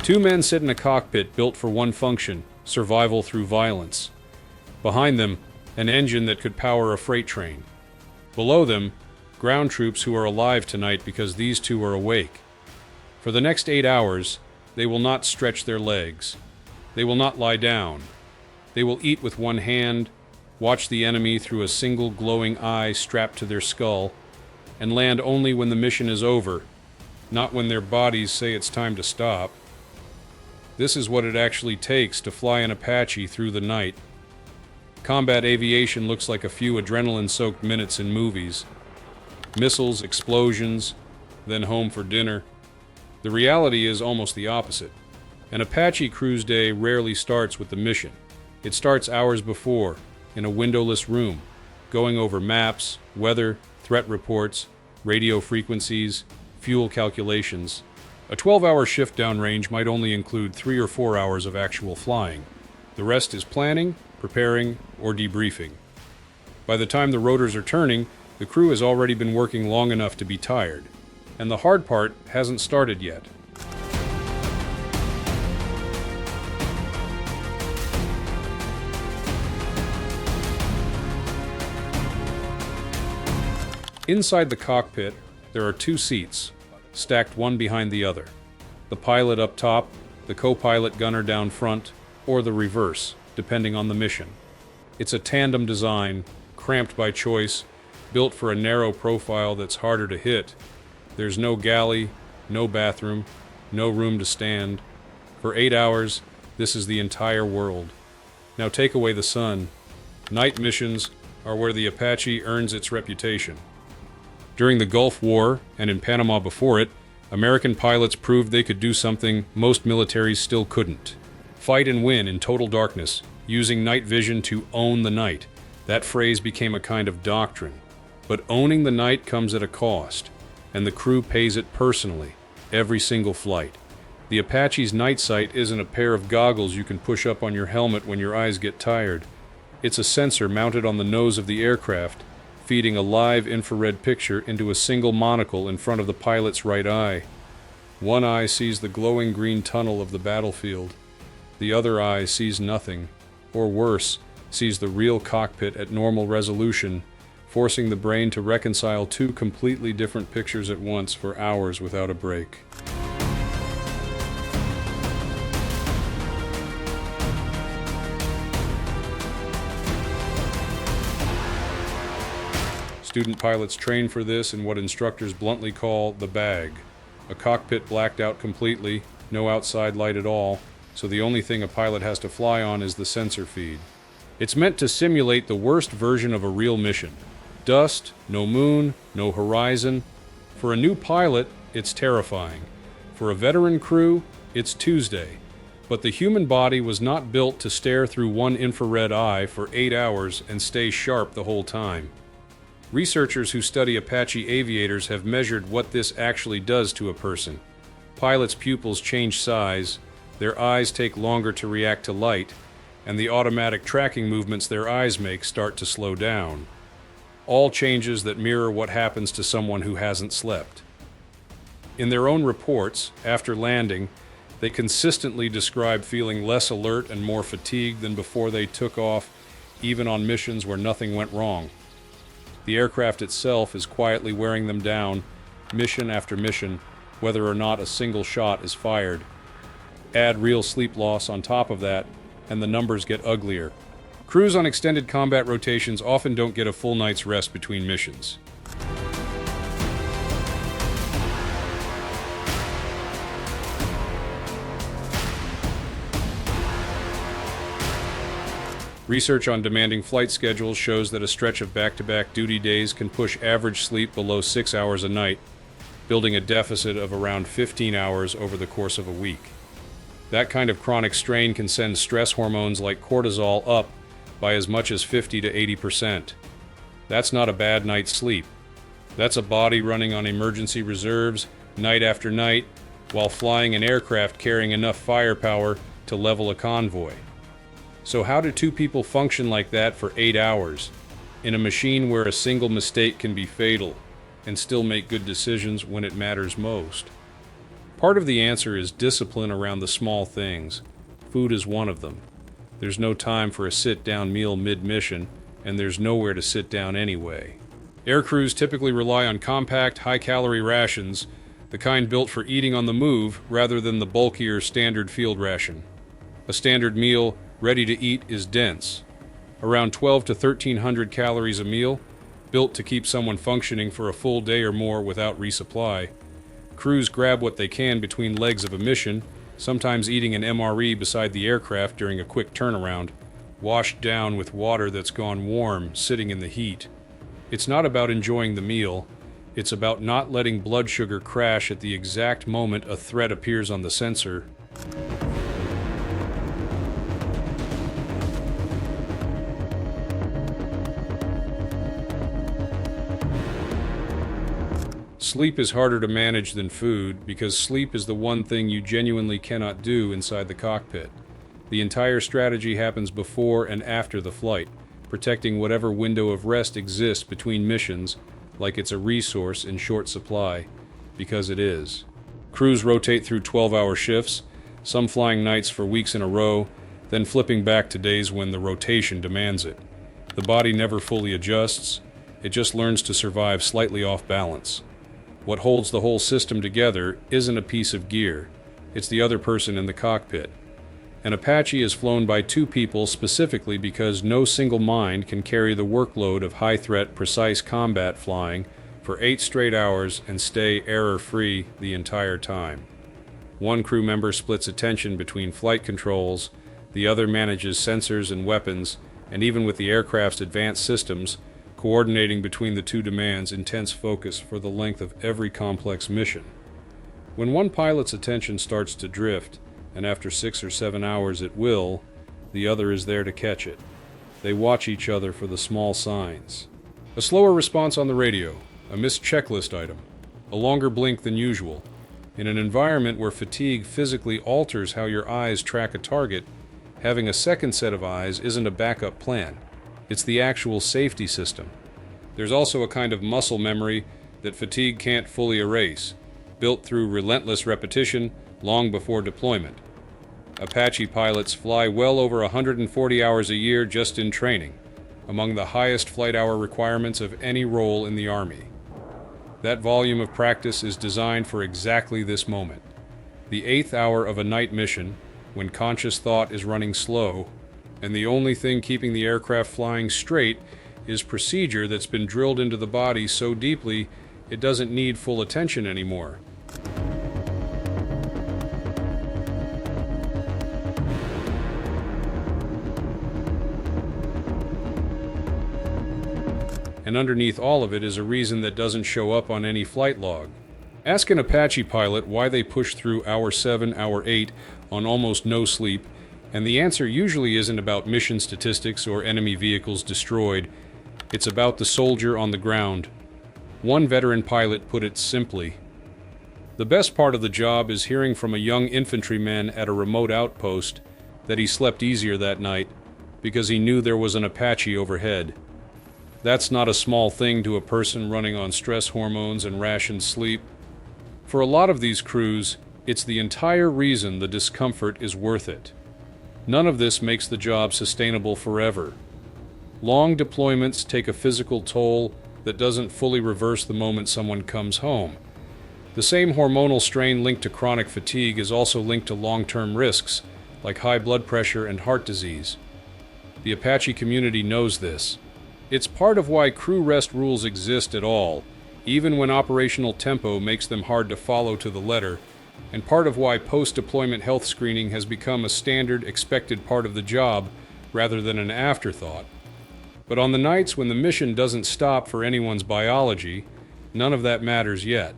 Two men sit in a cockpit built for one function: survival through violence. Behind them, an engine that could power a freight train. Below them, ground troops who are alive tonight because these two are awake. For the next 8 hours, they will not stretch their legs. They will not lie down. They will eat with one hand, watch the enemy through a single glowing eye strapped to their skull, and land only when the mission is over, not when their bodies say it's time to stop. This is what it actually takes to fly an Apache through the night. Combat aviation looks like a few adrenaline-soaked minutes in movies. Missiles, explosions, then home for dinner. The reality is almost the opposite. An Apache cruise day rarely starts with the mission. It starts hours before, in a windowless room, going over maps, weather, threat reports, radio frequencies, fuel calculations. A 12-hour shift downrange might only include 3 or 4 hours of actual flying. The rest is planning, preparing, or debriefing. By the time the rotors are turning, the crew has already been working long enough to be tired. And the hard part hasn't started yet. Inside the cockpit, there are 2 seats, stacked one behind the other. The pilot up top, the co-pilot gunner down front, or the reverse, depending on the mission. It's a tandem design, cramped by choice, built for a narrow profile that's harder to hit. There's no galley, no bathroom, no room to stand. For 8 hours, this is the entire world. Now take away the sun. Night missions are where the Apache earns its reputation. During the Gulf War, and in Panama before it, American pilots proved they could do something most militaries still couldn't. Fight and win in total darkness, using night vision to own the night. That phrase became a kind of doctrine. But owning the night comes at a cost, and the crew pays it personally, every single flight. The Apache's night sight isn't a pair of goggles you can push up on your helmet when your eyes get tired. It's a sensor mounted on the nose of the aircraft, feeding a live infrared picture into a single monocle in front of the pilot's right eye. One eye sees the glowing green tunnel of the battlefield. The other eye sees nothing, or worse, sees the real cockpit at normal resolution, forcing the brain to reconcile 2 completely different pictures at once for hours without a break. Student pilots train for this in what instructors bluntly call the bag. A cockpit blacked out completely, no outside light at all, so the only thing a pilot has to fly on is the sensor feed. It's meant to simulate the worst version of a real mission. Dust, no moon, no horizon. For a new pilot, it's terrifying. For a veteran crew, it's Tuesday. But the human body was not built to stare through one infrared eye for 8 hours and stay sharp the whole time. Researchers who study Apache aviators have measured what this actually does to a person. Pilots' pupils change size, their eyes take longer to react to light, and the automatic tracking movements their eyes make start to slow down. All changes that mirror what happens to someone who hasn't slept. In their own reports, after landing, they consistently describe feeling less alert and more fatigued than before they took off, even on missions where nothing went wrong. The aircraft itself is quietly wearing them down, mission after mission, whether or not a single shot is fired. Add real sleep loss on top of that, and the numbers get uglier. Crews on extended combat rotations often don't get a full night's rest between missions. Research on demanding flight schedules shows that a stretch of back-to-back duty days can push average sleep below 6 hours a night, building a deficit of around 15 hours over the course of a week. That kind of chronic strain can send stress hormones like cortisol up by as much as 50 to 80%. That's not a bad night's sleep. That's a body running on emergency reserves night after night while flying an aircraft carrying enough firepower to level a convoy. So how do 2 people function like that for 8 hours, in a machine where a single mistake can be fatal, and still make good decisions when it matters most? Part of the answer is discipline around the small things. Food is one of them. There's no time for a sit-down meal mid-mission, and there's nowhere to sit down anyway. Air crews typically rely on compact, high-calorie rations, the kind built for eating on the move rather than the bulkier standard field ration. A standard meal, ready to eat, is dense. Around 12 to 1,300 calories a meal, built to keep someone functioning for a full day or more without resupply. Crews grab what they can between legs of a mission, sometimes eating an MRE beside the aircraft during a quick turnaround, washed down with water that's gone warm, sitting in the heat. It's not about enjoying the meal, it's about not letting blood sugar crash at the exact moment a threat appears on the sensor. Sleep is harder to manage than food because sleep is the one thing you genuinely cannot do inside the cockpit. The entire strategy happens before and after the flight, protecting whatever window of rest exists between missions, like it's a resource in short supply, because it is. Crews rotate through 12-hour shifts, some flying nights for weeks in a row, then flipping back to days when the rotation demands it. The body never fully adjusts, it just learns to survive slightly off balance. What holds the whole system together isn't a piece of gear, it's the other person in the cockpit. An Apache is flown by two people specifically because no single mind can carry the workload of high-threat, precise combat flying for 8 straight hours and stay error-free the entire time. One crew member splits attention between flight controls, the other manages sensors and weapons, and even with the aircraft's advanced systems, coordinating between the two demands intense focus for the length of every complex mission. When one pilot's attention starts to drift, and after 6 or 7 hours it will, the other is there to catch it. They watch each other for the small signs. A slower response on the radio, a missed checklist item, a longer blink than usual. In an environment where fatigue physically alters how your eyes track a target, having a second set of eyes isn't a backup plan. It's the actual safety system. There's also a kind of muscle memory that fatigue can't fully erase, built through relentless repetition long before deployment. Apache pilots fly well over 140 hours a year just in training, among the highest flight hour requirements of any role in the Army. That volume of practice is designed for exactly this moment. The 8th hour of a night mission, when conscious thought is running slow, and the only thing keeping the aircraft flying straight is procedure that's been drilled into the body so deeply it doesn't need full attention anymore. And underneath all of it is a reason that doesn't show up on any flight log. Ask an Apache pilot why they push through hour 7, hour 8 on almost no sleep, and the answer usually isn't about mission statistics or enemy vehicles destroyed. It's about the soldier on the ground. One veteran pilot put it simply: the best part of the job is hearing from a young infantryman at a remote outpost that he slept easier that night because he knew there was an Apache overhead. That's not a small thing to a person running on stress hormones and rationed sleep. For a lot of these crews, it's the entire reason the discomfort is worth it. None of this makes the job sustainable forever. Long deployments take a physical toll that doesn't fully reverse the moment someone comes home. The same hormonal strain linked to chronic fatigue is also linked to long-term risks, like high blood pressure and heart disease. The Apache community knows this. It's part of why crew rest rules exist at all, even when operational tempo makes them hard to follow to the letter, and part of why post-deployment health screening has become a standard, expected part of the job rather than an afterthought. But on the nights when the mission doesn't stop for anyone's biology, none of that matters yet.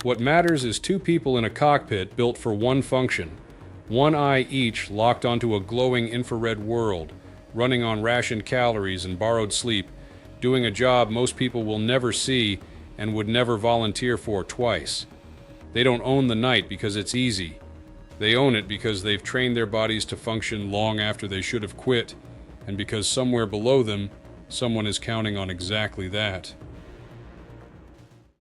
What matters is two people in a cockpit built for one function, one eye each locked onto a glowing infrared world, running on rationed calories and borrowed sleep, doing a job most people will never see and would never volunteer for twice. They don't own the night because it's easy. They own it because they've trained their bodies to function long after they should have quit, and because somewhere below them, someone is counting on exactly that.